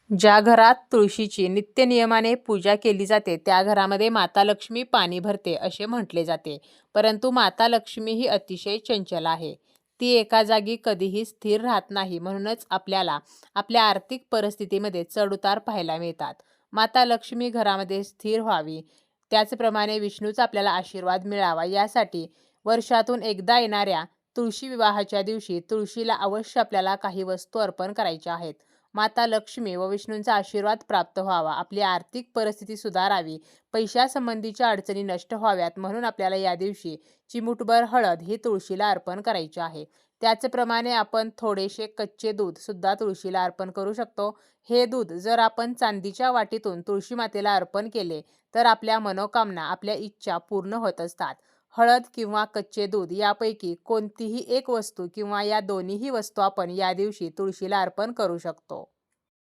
ज्या घरात तुळशीची नित्यनियमाने पूजा केली जाते त्या घरामध्ये माता लक्ष्मी पाणी भरते असे म्हटले जाते. परंतु माता लक्ष्मी ही अतिशय चंचल आहे. ती एका जागी कधीही स्थिर राहत नाही. म्हणूनच आपल्याला आपल्या आर्थिक परिस्थितीमध्ये चढउतार पाहायला मिळतात. माता लक्ष्मी घरामध्ये स्थिर व्हावी, त्याचप्रमाणे विष्णूचा आपल्याला आशीर्वाद मिळावा यासाठी वर्षातून एकदा येणाऱ्या तुळशी विवाहाच्या दिवशी तुळशीला अवश्य आपल्याला काही वस्तू अर्पण करायच्या आहेत. माता लक्ष्मी व विष्णूंचा आशीर्वाद प्राप्त व्हावा, आपली आर्थिक परिस्थिती सुधारावी, पैशासंबंधीच्या अडचणी नष्ट व्हाव्यात म्हणून आपल्याला या दिवशी चिमूटभर हळद ही तुळशीला अर्पण करायची आहे. त्याचप्रमाणे आपण थोडेसे कच्चे दूध सुद्धा तुळशीला अर्पण करू शकतो. हे दूध जर आपण चांदीच्या वाटीतून तुळशी मातेला अर्पण केले तर आपल्या मनोकामना, आपल्या इच्छा पूर्ण होत असतात. हळद किंवा कच्चे दूध यापैकी कोणतीही एक वस्तू किंवा या दोन्हीही वस्तू आपण या दिवशी तुळशीला अर्पण करू शकतो.